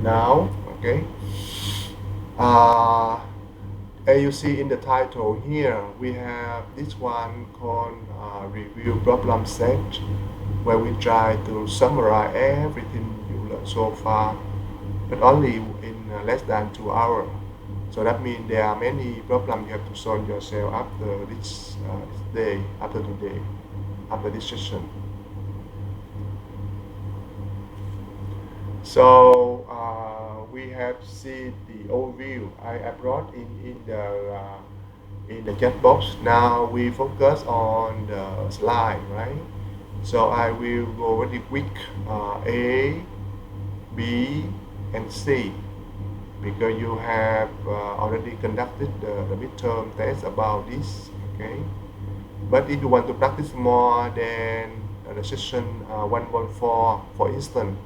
Now, okay. Uh, as you see in the title here, we have this one called review problem set, where we try to summarize everything you learned so far, but only in less than 2 hours. So that means there are many problems you have to solve yourself after this day, after today, after this session. So we have seen the overview I brought in the chat box. Now we focus on the slide, right? So I will go very quick A, B, and C, because you have already conducted the midterm test about this, okay? But if you want to practice more, then the session 114, for instance,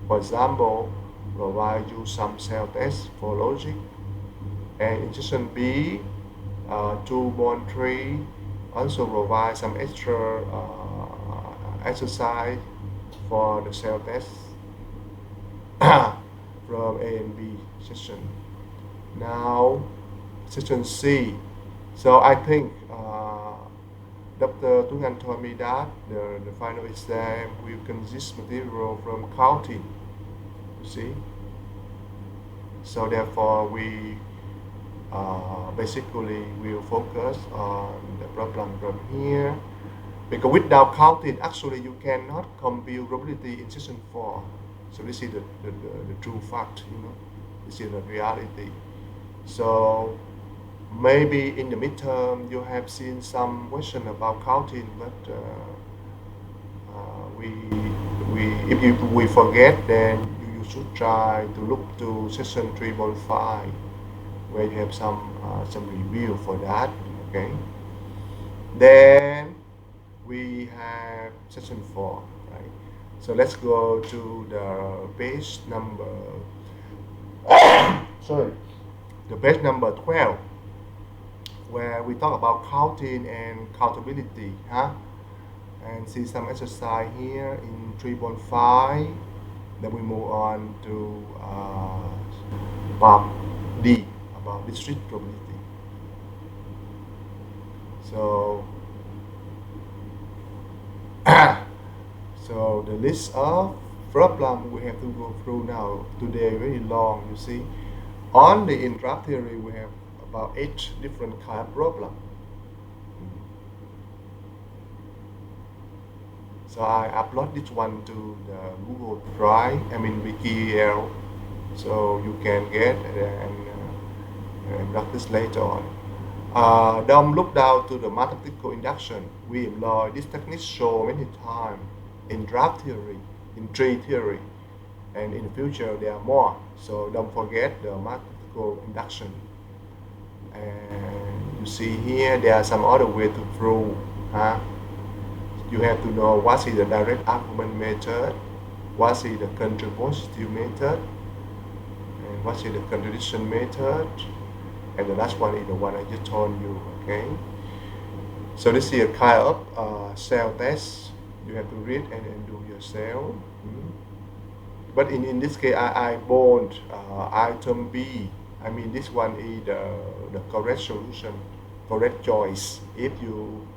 for example, provide you some self-test for logic, and in session B, 2.3 also provide some extra exercise for the self-test from A and B session. Now, session C. So I think Dr. Tuhan told me that the final exam will consist material from counting, you see. So therefore we basically will focus on the problem from here, because without counting actually you cannot compute probability in session 4. So this is the true fact, you know, this is the reality. So maybe in the midterm you have seen some question about counting, but if we forget, then you should try to look to session 3.5, where you have some review for that, okay. Then we have session 4, right? So let's go to the page number sorry, the page number 12, where we talk about counting and countability, and see some exercise here in 3.5. Then we move on to part D, about discrete probability. So so the list of problem we have to go through now today very long, you see. Only in graph theory we have about 8 different kind of problem. So I upload this one to the Google Drive, WikiL, so you can get and practice later on. Don't look down to the mathematical induction. We employ this technique show many times in draft theory, in tree theory, and in the future there are more. So don't forget the mathematical induction. And you see here there are some other way to prove. You have to know what is the direct argument method, what is the contrapositive method, and what is the contradiction method, and the last one is the one I just told you, okay. So this is a kind of self-test you have to read and do yourself. But in this case I bold item B. This one is the correct solution, correct choice. If you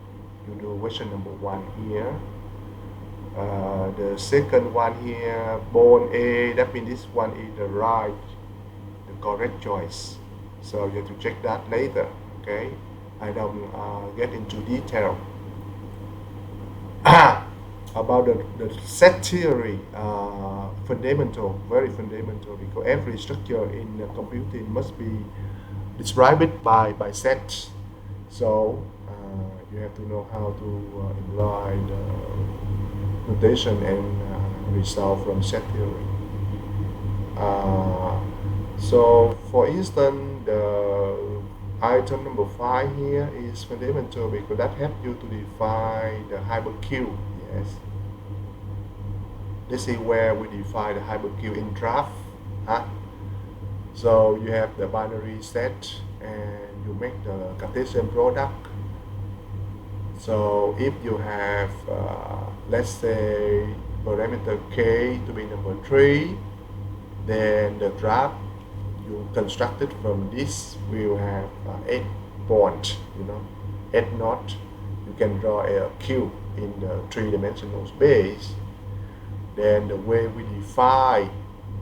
do question number 1 here, the second one here, bold A, that means this one is the correct choice. So you have to check that later, okay. I don't get into detail about the set theory. Fundamental, very fundamental, because every structure in computing must be described by set. So you have to know how to employ the notation and result from set theory. So for instance, the item number 5 here is fundamental, because that helps you to define the hypercube. Yes, this is where we define the hypercube in draft. So you have the binary set and you make the Cartesian product. So if you have let's say parameter k to be number 3, Then the graph you constructed from this will have 8 points, 8 nodes. You can draw a cube in the three-dimensional space. Then the way we define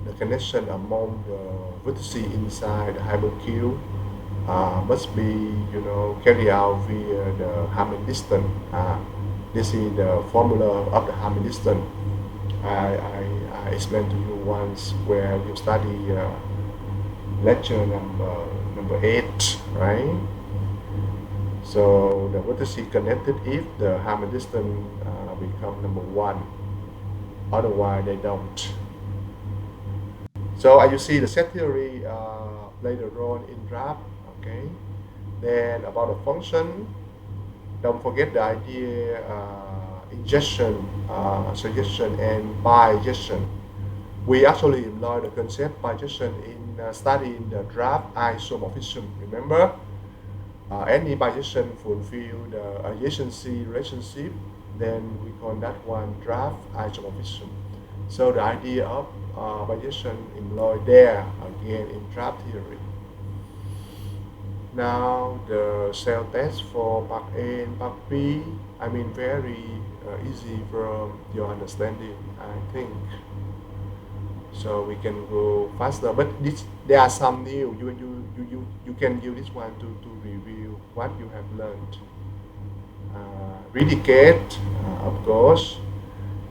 the connection among the vertices inside the hypercube must be, carried out via the Hamming distance. This is the formula of the Hamming distance. I explained to you once where you study lecture number 8, right? So the vertices connected if the Hamming distance become number 1. Otherwise they don't. So you see the set theory later on in draft. Okay. Then about the function, don't forget the idea ingestion, suggestion, and bigestion. We actually employ the concept bigestion in studying the draft isomorphism. Remember, any bigestion fulfill the adjacency relationship, then we call that one draft isomorphism. So the idea of bigestion employed there again in draft theory. Now the cell test for part A and part B, very easy from your understanding, I think. So we can go faster, but there are some new. You can use this one to review what you have learned. Predicate, of course,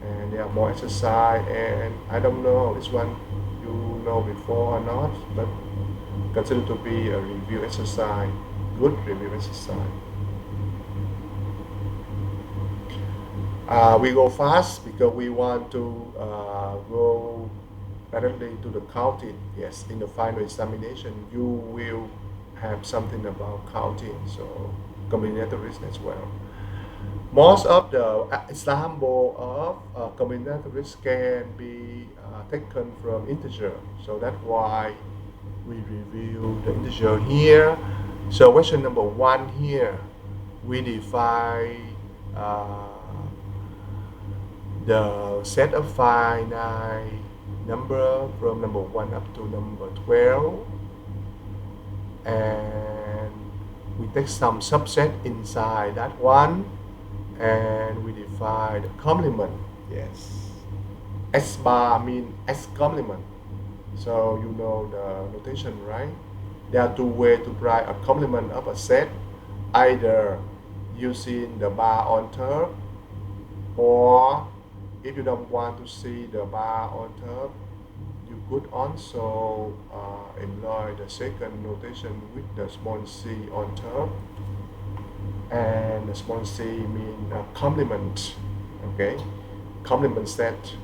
and there are more exercise, and I don't know this one you know before or not, but consider to be a review exercise, good review exercise. We go fast because we want to go directly to the counting. Yes, in the final examination, you will have something about counting, so combinatorics as well. Most of the example of combinatorics can be taken from integer, so that's why we review the integer here. So question number 1 here, we define the set of finite number from number 1 up to number 12, and we take some subset inside that one, and we define the complement. Yes, S bar means S complement. So you know the notation, right? There are two ways to write a complement of a set, either using the bar on top, or if you don't want to see the bar on top, you could also employ the second notation with the small c on top, and the small c means complement. Okay, complement set.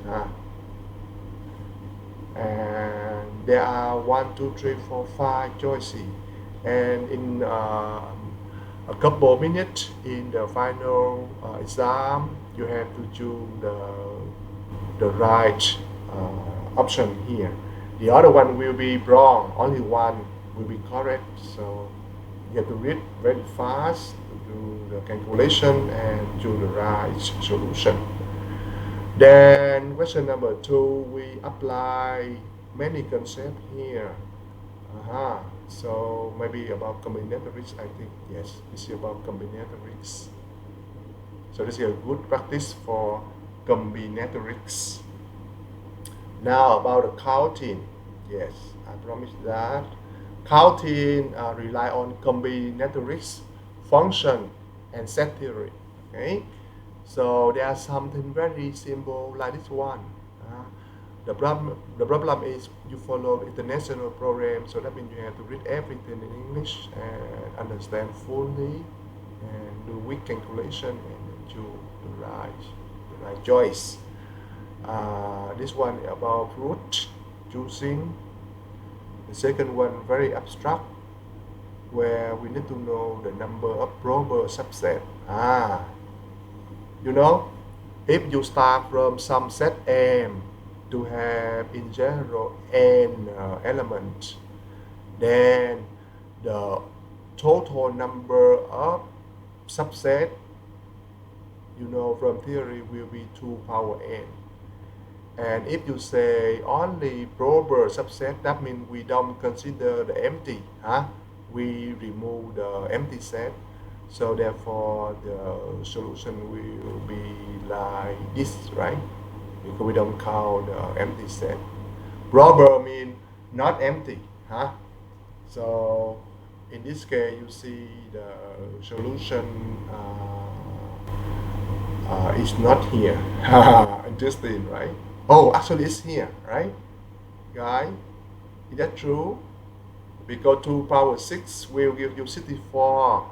And there are 1, 2, 3, 4, 5 choices, and in a couple of minutes in the final exam, you have to choose the right option here. The other one will be wrong, only one will be correct, so you have to read very fast to do the calculation and choose the right solution. Then question number 2, we apply many concepts here. So maybe about combinatorics, I think. Yes, this is about combinatorics. So this is a good practice for combinatorics. Now about the counting. Yes, I promise that. Counting rely on combinatorics, function, and set theory. Okay. So there are something very simple like this one. The problem is you follow the international program, so that means you have to read everything in English and understand fully and do weak calculation and choose the right choice. This one about root choosing. The second one very abstract, where we need to know the number of proper subset. If you start from some set M to have in general n elements, then the total number of subset, from theory will be 2 power n. And if you say only proper subset, that means we don't consider the empty. We remove the empty set. So therefore, the solution will be like this, right? Because we don't count the empty set. Proper means not empty. So in this case, you see the solution is not here. Interesting, right? Oh, actually it's here, right? Guys, is that true? Because 2 power 6 will give you 64.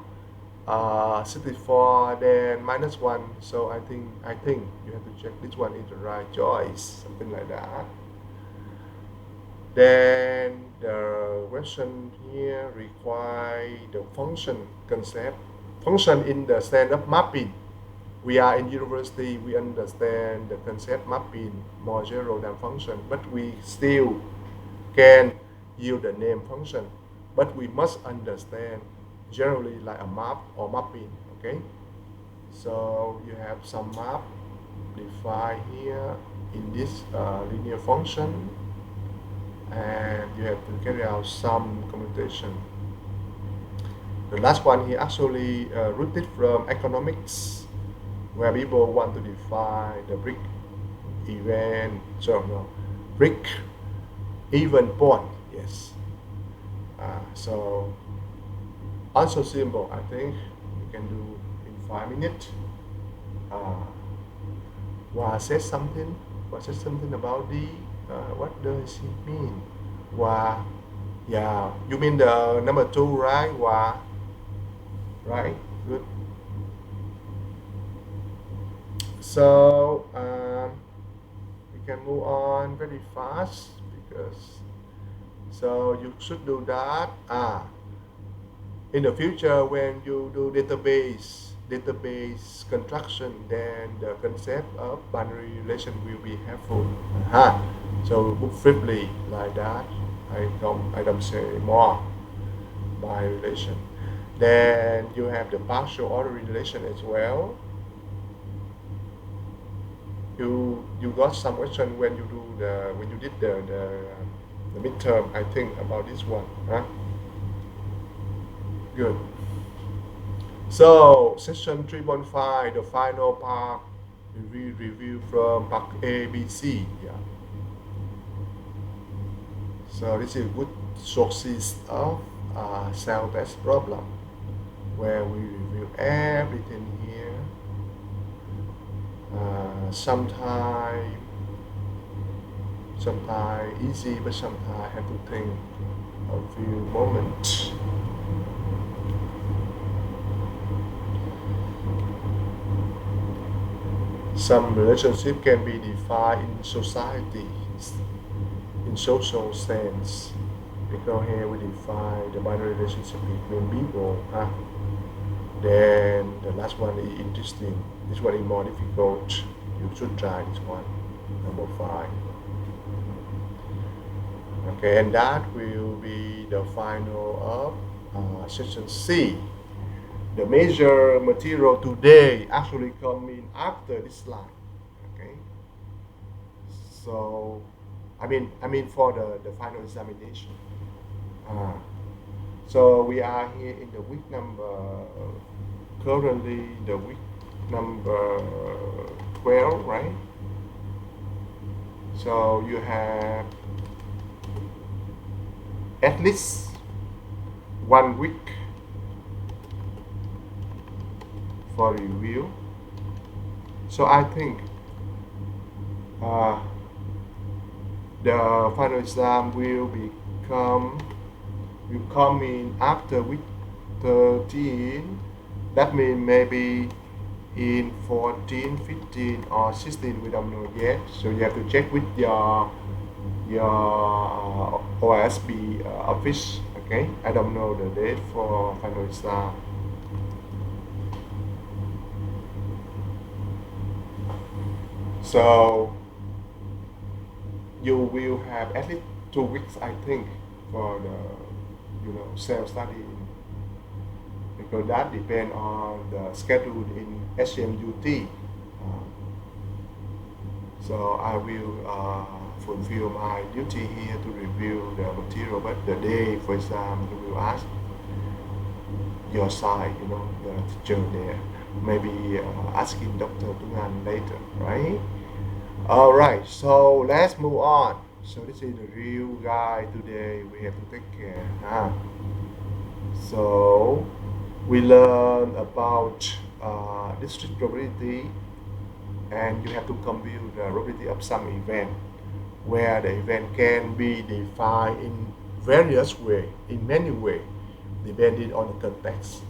64 then minus 1. So I think you have to check this one is the right choice, something like that. Then the question here require the function concept. Function in the standard mapping. We are in university, we understand the concept mapping more general than function, but we still can use the name function. But we must understand generally like a map or mapping, okay? So you have some map defined here in this linear function, and you have to carry out some computation. The last one here actually rooted from economics, where people want to define the break even point. Yes. So also simple. I think we can do in 5 minutes. Wa said something. About the what does it mean? Wa, yeah, you mean the number 2, right? Wa, right? Good. So we can move on very fast because so you should do that. In the future, when you do database construction, then the concept of binary relation will be helpful. So briefly like that. I don't say more binary relation. Then you have the partial order relation as well. You got some question when you did the midterm, I think, about this one. Good. So session 3.5, the final part, we review from part A, B, C. Yeah. So this is good sources of self-test problem, where we review everything here. Sometimes easy, but sometimes have to think a few moments. Some relationship can be defined in society, in social sense, because here we define the binary relationship between people. Then the last one is interesting. This one is more difficult. You should try this one, number 5. Okay, and that will be the final of section C. The major material today actually coming after this slide. Okay. So, I mean for the final examination. So we are here in the week number, currently the week number 12, right? So you have at least 1 week for review. So I think the final exam will come in after week 13. That means maybe in 14, 15 or 16, we don't know yet. So you have to check with your OISP office. Okay, I don't know the date for final exam. So you will have at least 2 weeks, I think, for the self-study, because that depends on the schedule in HCMUT. So I will fulfill my duty here to review the material, but the day for exam you will ask your side, the teacher there, maybe asking Dr. Tungan later, right? All right, so let's move on. So this is the real guide today. We have to take care. So we learn about district probability, and you have to compute the probability of some event, where the event can be defined in various ways, in many ways, depending on the context.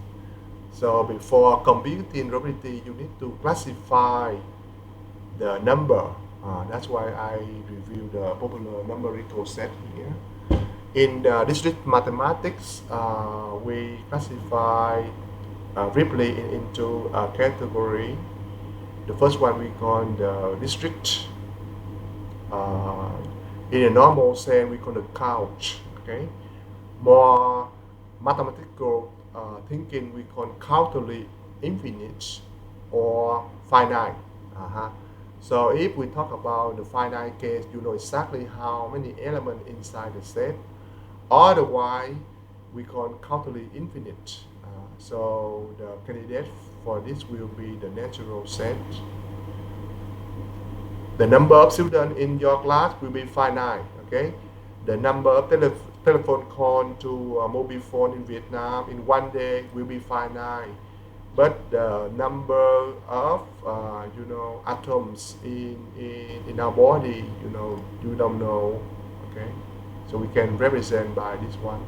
So before computing probability, you need to classify the number. That's why I review the popular numerical set here. In discrete mathematics, we classify briefly into a category. The first one we call the district. In a normal sense, we call the count. Okay, more mathematical thinking, we call countably infinite or finite. So if we talk about the finite case, you know exactly how many elements inside the set. Otherwise, we call countably infinite. So the candidate for this will be the natural set. The number of students in your class will be finite. Okay, the number of telephone call to mobile phone in Vietnam in one day will be finite. But the number of atoms in our body, you don't know. Okay, so we can represent by this one.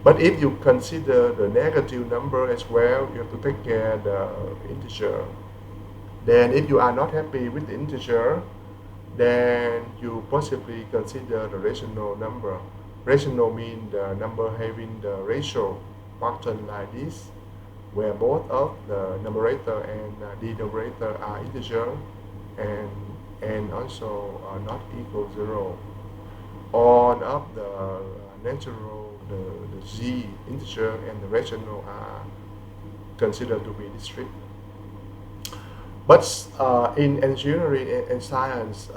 But if you consider the negative number as well, you have to take care of the integer. Then if you are not happy with the integer, then you possibly consider the rational number. Rational means the number having the ratio pattern like this, where both of the numerator and denominator are integer and also are not equal 0. All of the natural, the z integer and the rational are considered to be discrete. But in engineering and science,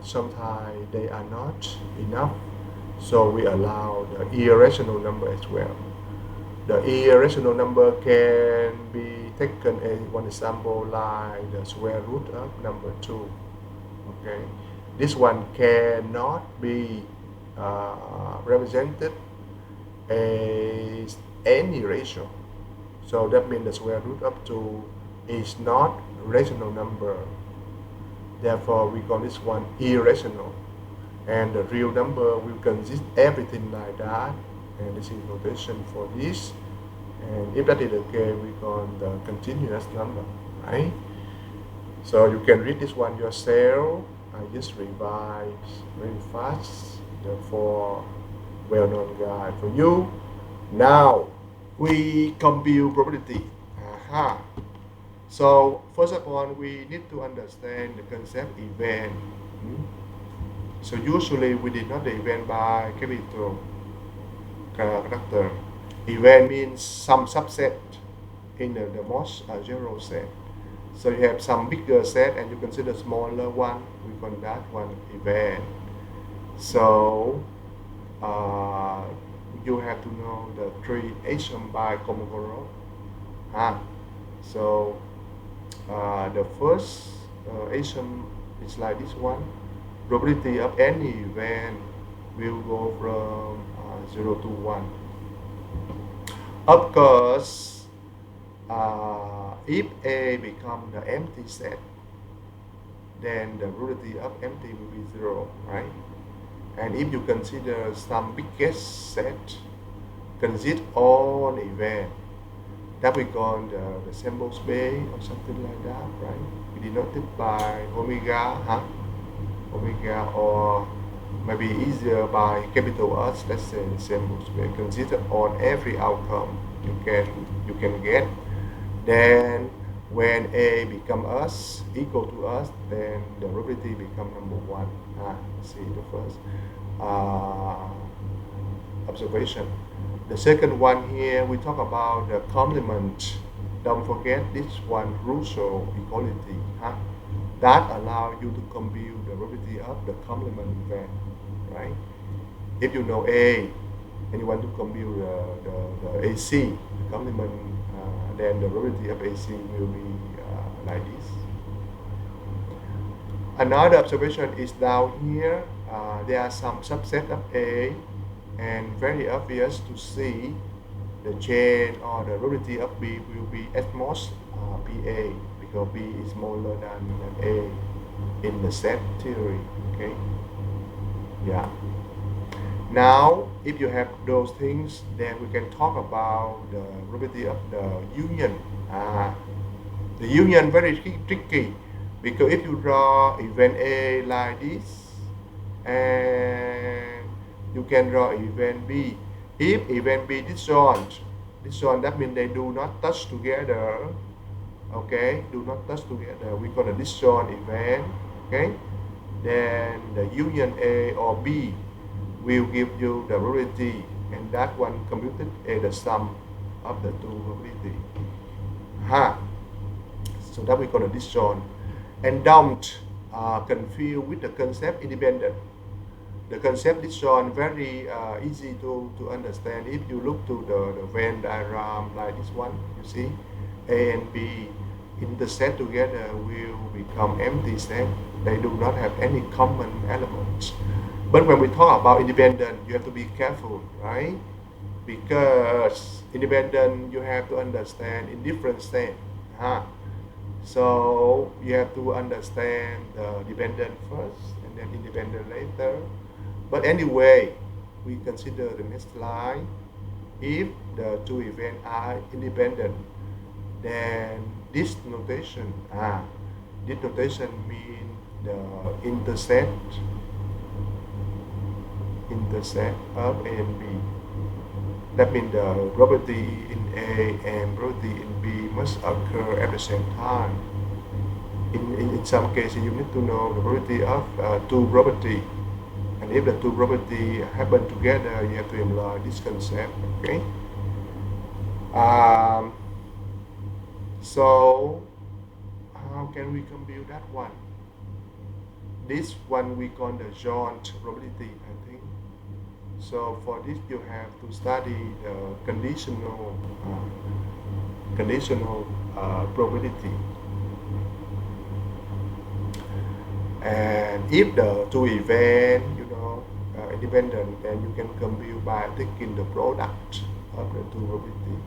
sometimes they are not enough, so we allow the irrational number as well. The irrational number can be taken as one example, like the square root of number 2. Okay, this one cannot be represented as any ratio. So that means the square root of 2 is not rational number. Therefore, we call this one irrational. And the real number will consist everything like that. And this is notation for this. And if that is the case, we call the continuous number, right? So you can read this one yourself. I just revise very fast the 4 well-known guide for you. Now we compute probability. So first of all, we need to understand the concept event. So usually we denote the event by capital character. Event means some subset in the most general set. So you have some bigger set and you consider smaller one, we call that one event. So you have to know the 3 HCMUT by Komogoro. So the first HCMUT is like this one. Probability of any event will go from 0 to 1. Of course, if A becomes the empty set, then the probability of empty will be 0, right? And if you consider some biggest set consist all event, that we call the sample space or something like that, right? We denote it by omega, omega, or maybe easier by capital S, let's say the sample space consider on every outcome you can get. Then when A become us, equal to us, then the probability become number 1. See the first observation. The second one here, we talk about the complement. Don't forget this one, crucial equality. That allows you to compute the probability of the complement event, right? If you know A and you want to compute the AC, the complement, then the probability of AC will be like this. Another observation is down here. There are some subset of A, and very obvious to see the chain or the probability of B will be at most PA, because B is smaller than A in the set theory. Okay. Yeah. Now, if you have those things, then we can talk about the probability of the union. The union very tricky, because if you draw event A like this, and you can draw event B. If event B disjoint, that means they do not touch together. Okay, do not touch together. We're gonna disjoint event. Okay, then the union A or B will give you the probability, and that one computed as the sum of the two probability. So that we're gonna disjoint, and don't confuse with the concept independent. The concept disjoint very easy to understand. If you look to the Venn diagram like this one, you see A and B intersect together will become empty set. They do not have any common elements. But when we talk about independent, you have to be careful, right? Because independent, you have to understand in different states. So you have to understand the dependent first and then independent later. But anyway, we consider the next line. If the two events are independent, then this notation means the intersect of A and B. That means the probability in A and probability in B must occur at the same time. In some cases, you need to know the probability of two probability. And if the two probability happen together, you have to employ this concept. Okay. So how can we compute that one? This one we call the joint probability, I think. So for this, you have to study the conditional probability. And if the two events, independent, then you can compute by taking the product of the two probability.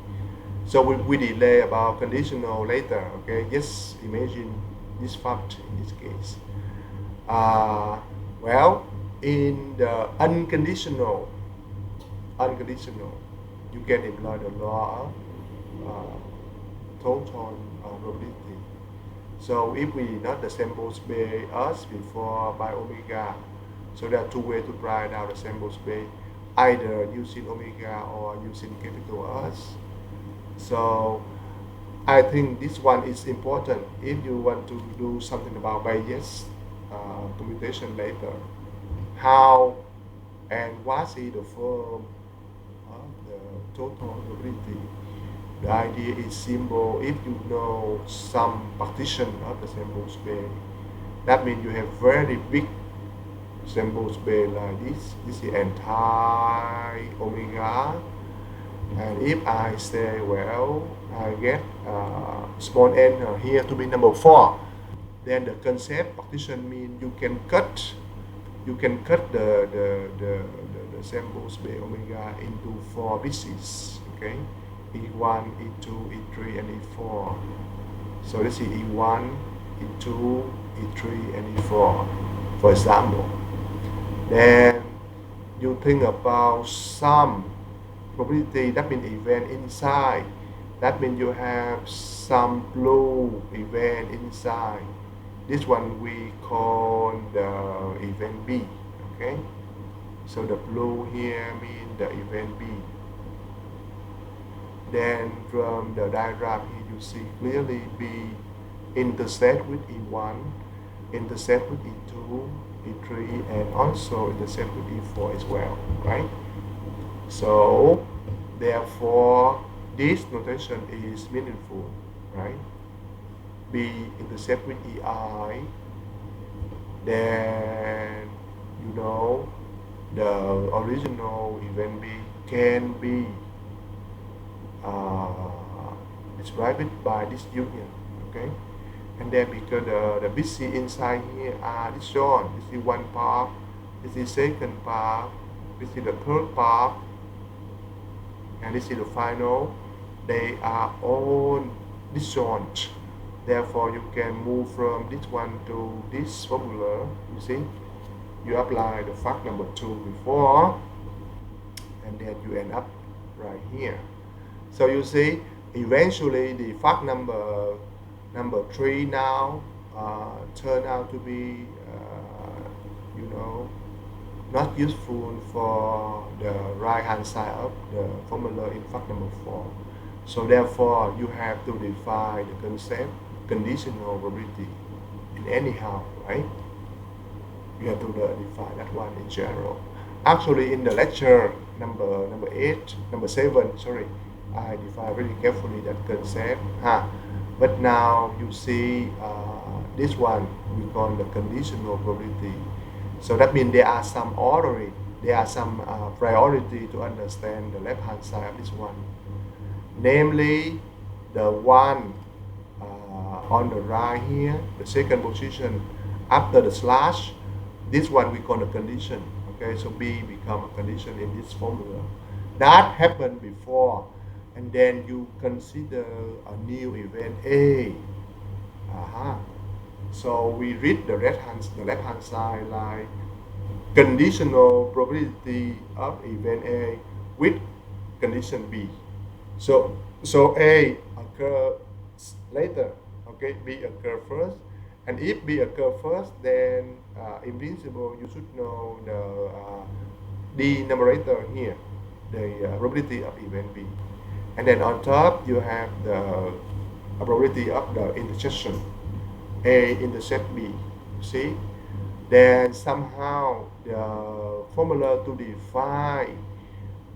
So we delay about conditional later. Okay, just imagine this fact in this case. Well, in the unconditional, you can employ the law of total probability. So if we not the sample space as before by omega, so there are two ways to write out the sample space, either using omega or using capital S. So I think this one is important if you want to do something about Bayes computation later. How and what is the form of the total probability? The idea is simple. If you know some partition of the sample space, that means you have very big sample space like this. This is entire omega. And if I say, well, I get small n here to be number 4, then the concept partition means you can cut the sample space omega into 4 pieces. Okay, E1, E2, E3, and E4. So this is E1, E2, E3, and E4, for example. Then you think about some probability, that means event inside. That means you have some blue event inside. This one we call the event B. Okay, so the blue here means the event B. Then from the diagram here you see clearly B intersect with E1, intersect with E2, E3, and also intersect with E4 as well, right? So therefore this notation is meaningful, right? B intersect with EI, then you know the original event B can be described by this union, okay? And then because the BC inside here are disjoint, this is one part, this is second part, this is the third part, and this is the final. They are all disjoint. Therefore, you can move from this one to this formula. You see, you apply the fact number 2 before, and then you end up right here. So you see, eventually the fact number 3 now turn out to be, you know, not useful for the right hand side of the formula in fact number 4. So therefore, you have to define the concept conditional probability in anyhow, right? You have to define that one in general. Actually, in the lecture number 7, sorry, I define very carefully that concept. But now you see this one we call the conditional probability. So that means there are some ordering, there are some priority to understand the left hand side of this one. Namely, the one on the right here, the second position after the slash, this one we call the condition. Okay, so B become a condition in this formula. That happened before, and then you consider a new event A. So we read the left hand side like conditional probability of event A with condition B. So A occurs later, okay, B occurs first, and if B occurs first, then in principle you should know the numerator here, the probability of event B, and then on top you have the probability of the intersection A intersect B. See, then somehow the formula to define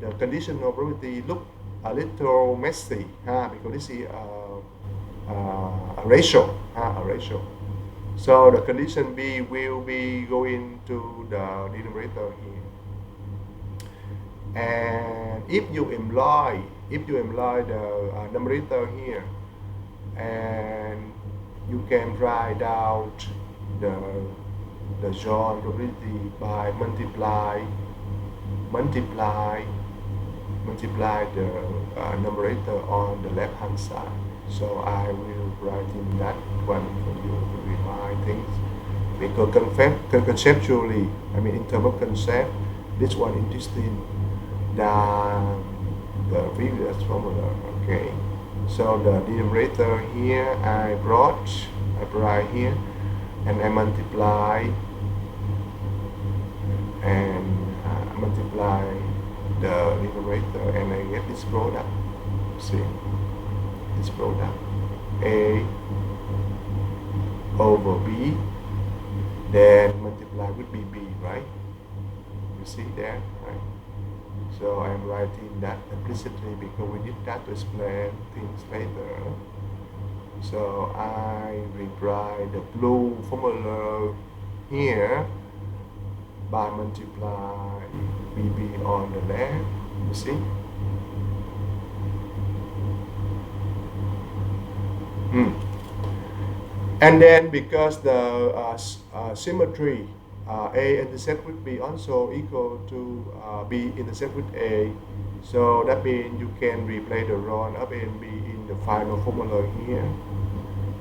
the conditional probability look a little messy, because this is a ratio, So the condition B will be going to the denominator here. And if you employ the numerator here, and you can write out the joint probability by multiply the numerator on the left hand side. So I will write in that one for you to remind things, because conceptually, I mean in terms of concept, this one interesting than the previous formula. Okay, so the denominator here I brought here, and I multiply the numerator, and I get this product. See, this product A over B, then multiply with BB, right? You see there, right? So I'm writing that implicitly because we need that to explain things later. So I rewrite the blue formula here by multiply BB on the left, you see? And then because the symmetry A intersect with B also equal to B intersect with A, so that means you can replace the rho of A and B in the final formula here.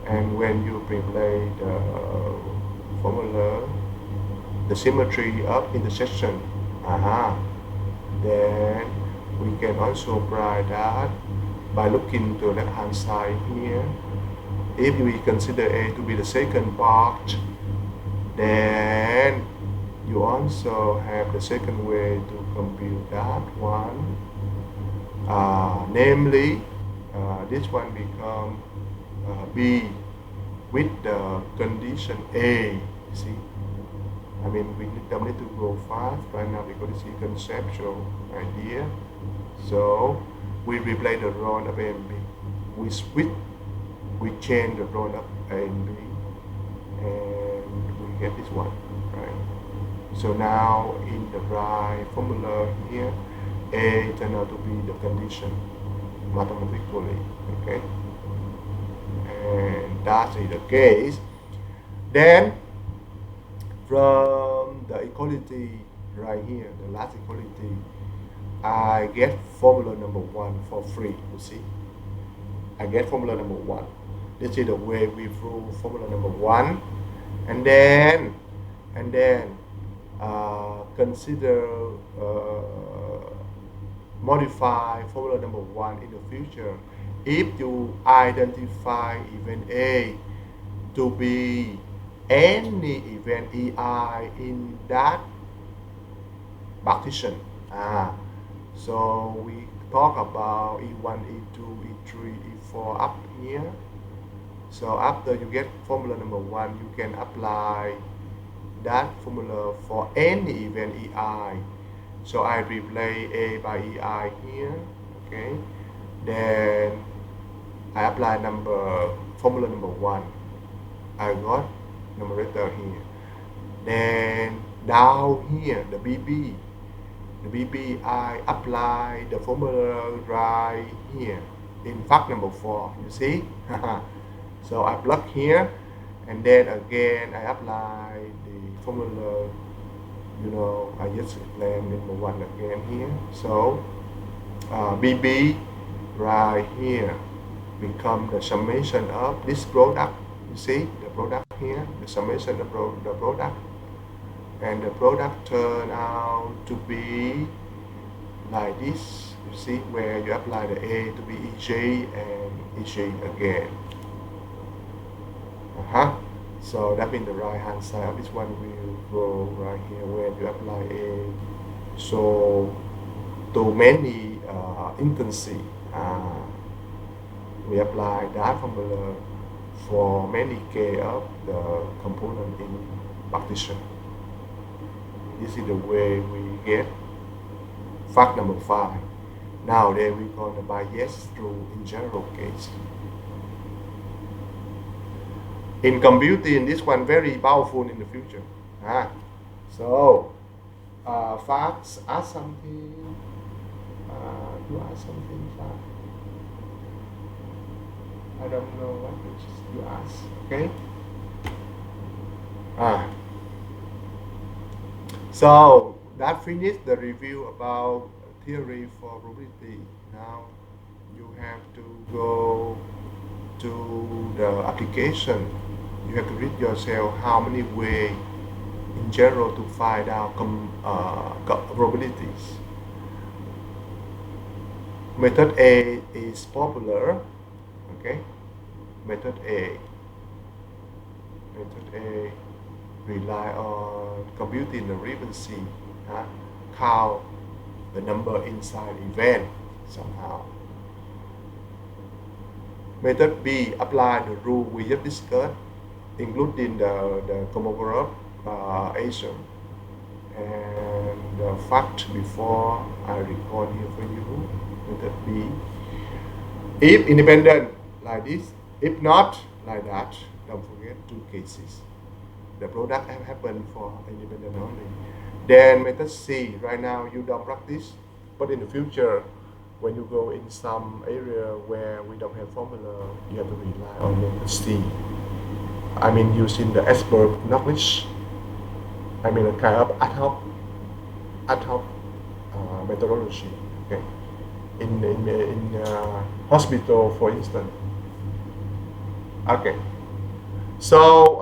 And when you replace the formula, the symmetry of intersection, then we can also write that by looking to the left hand side here. If we consider A to be the second part, then you also have the second way to compute that one. Namely, this one become B with the condition A. You see, I mean we don't need to go fast right now because this is conceptual idea. So we replace the rho of A and B. We switch. We change the rho of A and B, and we get this one, right? So now in the right formula here, A turn out to be the condition mathematically, okay? And that is the case. Then from the equality right here, the last equality, I get formula number 1 for free, you see. I get formula number 1. This is the way we prove formula number 1. And then consider modify formula number 1 in the future if you identify event A to be any event EI in that partition. So we talk about E1, E2, E3, E4 up here. So after you get formula number 1, you can apply that formula for any event EI. So I replace A by EI here, okay? Then I apply formula number 1. I got numerator here. Then down here, the BB I apply the formula right here in fact number 4, you see. So I plug here, and then again I apply the formula, you know, I just explain number 1 again here. So BB right here become the summation of this product, you see the product here, the summation of the product, and the product turn out to be like this, you see, where you apply the A to be EJ and EJ again. So that means the right hand side of this one will go right here when you apply A. So to many instances, we apply that formula for many K of the component in partition. This is the way we get fact number 5. Now then we're going to bias through in general case. In computing, this one very powerful in the future. So facts, ask something. You ask something, fact. I don't know what you ask. Okay. So that finished the review about theory for probability. Now you have to go to the application. You have to read yourself how many ways in general to find out probabilities. Method A is popular. Okay, method A rely on computing the frequency, count the number inside event somehow. Method B apply the rule we just discussed, including the Kolmogorov Asian and the fact before I record here for you. Method B, if independent like this, if not like that, don't forget 2 cases. The product have happened for independent only. Then method C, right now you don't practice, but in the future, when you go in some area where we don't have formula, you have to rely on method C. I mean using the expert knowledge. I mean a kind of ad hoc methodology. Okay, in hospital, for instance. Okay, so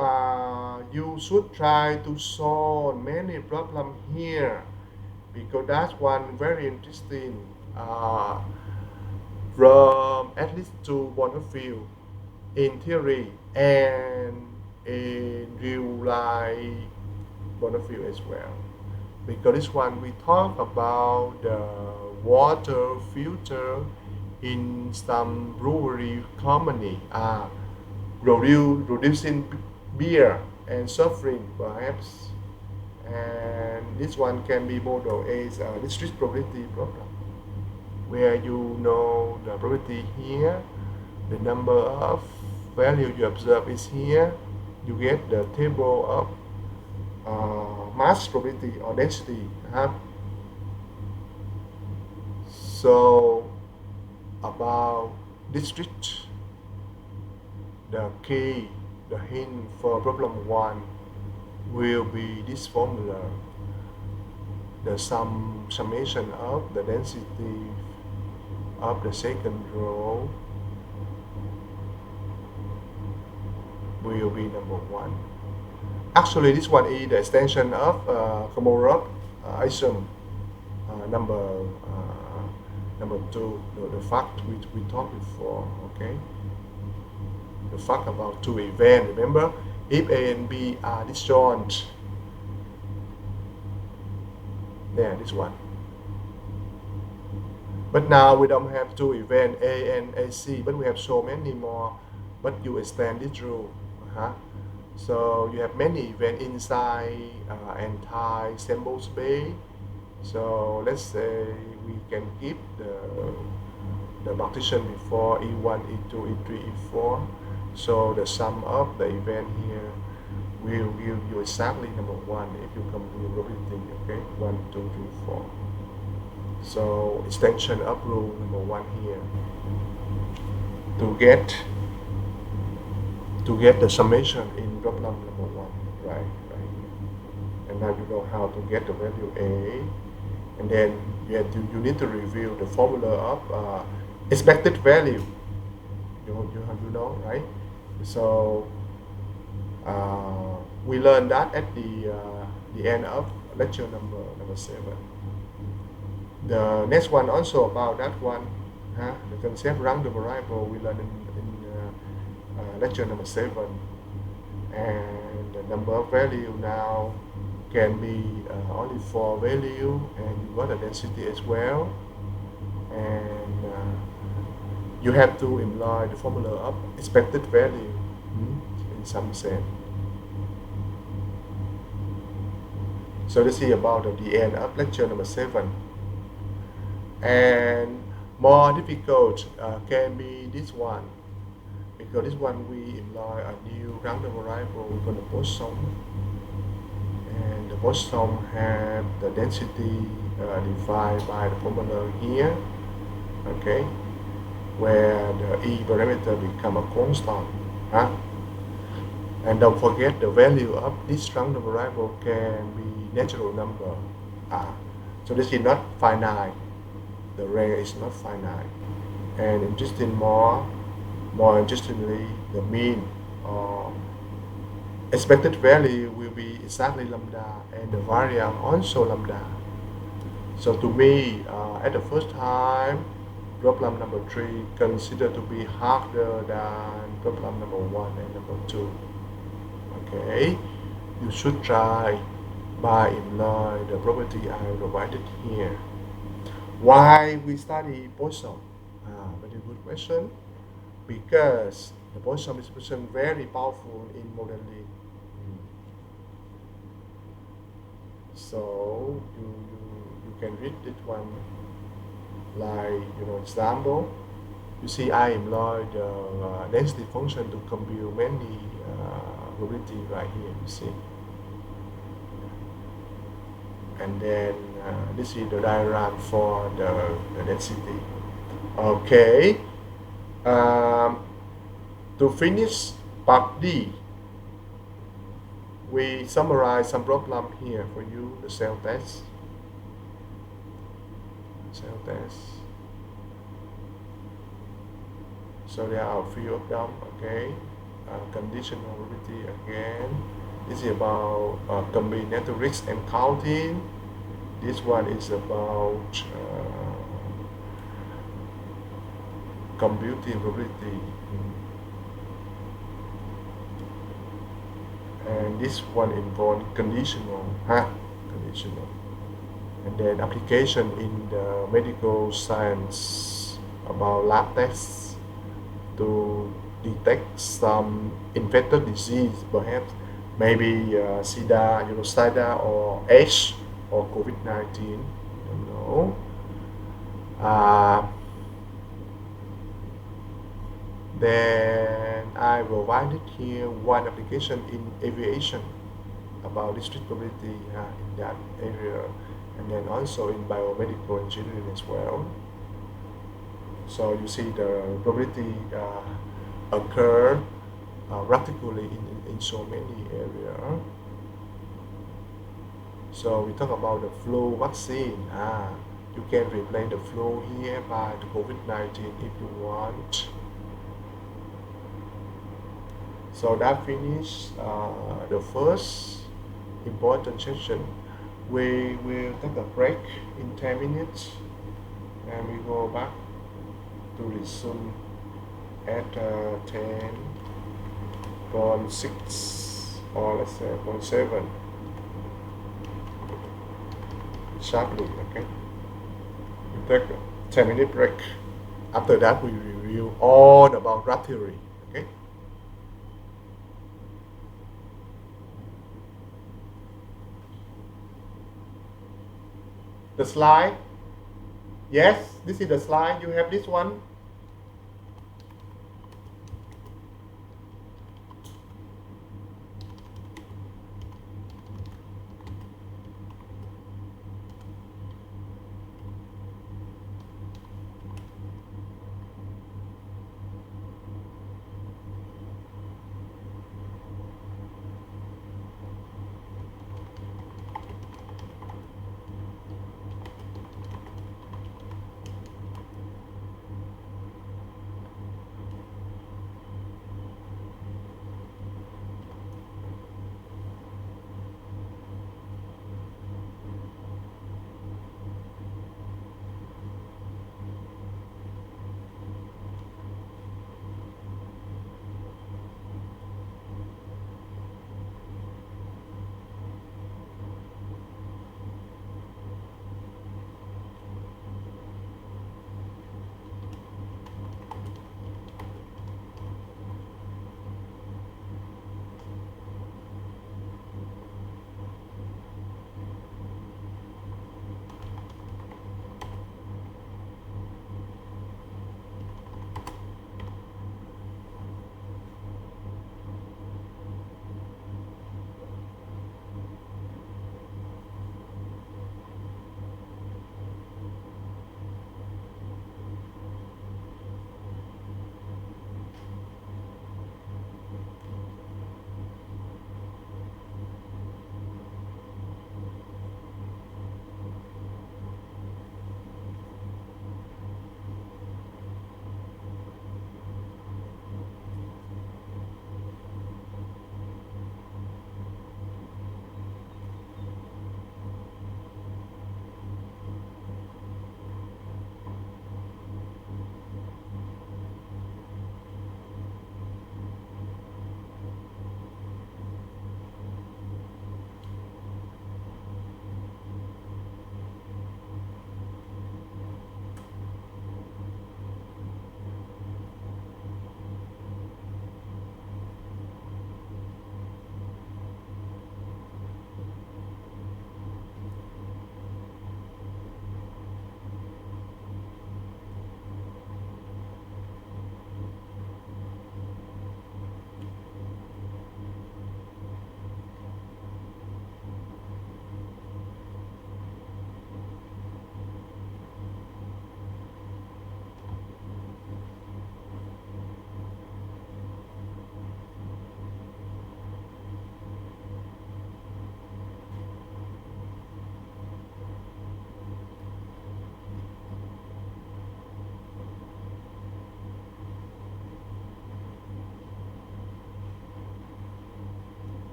you should try to solve many problems here, because that's one very interesting from at least 2 point of view, in theory and in real life point of view as well. Because this one we talk about the water filter in some brewery company, producing beer and suffering perhaps, and this one can be modeled as a discrete probability problem, where you know the probability here, the number of value you observe is here, you get the table of mass probability or density. So about discrete, the key, the hint for problem 1 will be this formula, the summation of the density of the second row will be number 1. Actually, this one is the extension of Komorov isom number 2, the fact which we talked before, okay? The fact about two events, remember? If A and B are disjoint, there, this one. But now we don't have two events, A and AC, but we have so many more. But you extend this rule. So you have many events inside entire sample space. So let's say we can keep the partition before E1, E2, E3, E4. So the sum of the event here will give you exactly number 1 if you compute probability, okay? 1, 2, 3, 4. So extension of rule number 1 here to get the summation in problem number 1, right here. And now you know how to get the value A, and then you need to review the formula of expected value. You know, right? So we learned that at the end of lecture number 7. The next one also about that one, the concept random variable we learned in lecture number 7, and the number of value now can be only 4 value, and you got the density as well, and you have to employ the formula of expected value in some sense. So this is about the end of lecture number 7. And more difficult can be this one, because this one we employ a new random variable we're going to Poisson, and the Poisson have the density divided by the formula here, okay, where the E parameter become a constant. And don't forget the value of this random variable can be natural number. So this is not finite. The range is not finite. And more interestingly, the mean or expected value will be exactly lambda, and the variance also lambda. So to me, at the first time, problem number 3 considered to be harder than problem number 1 and number 2. Okay, you should try by employing the property I provided here. Why we study Poisson? Very good question. Because the Poisson distribution very powerful in modeling. So you can read this one like example. You see, I employ the density function to compute many probability right here. You see, and then this is the diagram for the density. Okay. To finish part D, we summarize some problem here for you, the cell test. So there are a few of them, okay. Conditional probability again. This is about combinatorics and counting. This one is about computing probability, and this one involves conditional, and then application in the medical science about lab tests to detect some infectious disease, perhaps maybe SIDA, or AIDS, or COVID-19. I don't know. Then I provided here one application in aviation. about discrete probability in that area, and then also in biomedical engineering as well. So you see the probability occur practically in so many areas. So we talk about the flu vaccine. You can replace the flu here by the COVID-19 if you want. So that finishes the first important session. We will take a break in 10 minutes and we go back to resume at 10.6 or let's say 0.7 sharply. Okay, we take a 10-minute break. After that we review all about graph theory. Okay. The slide. Yes, this is the slide. You have this one.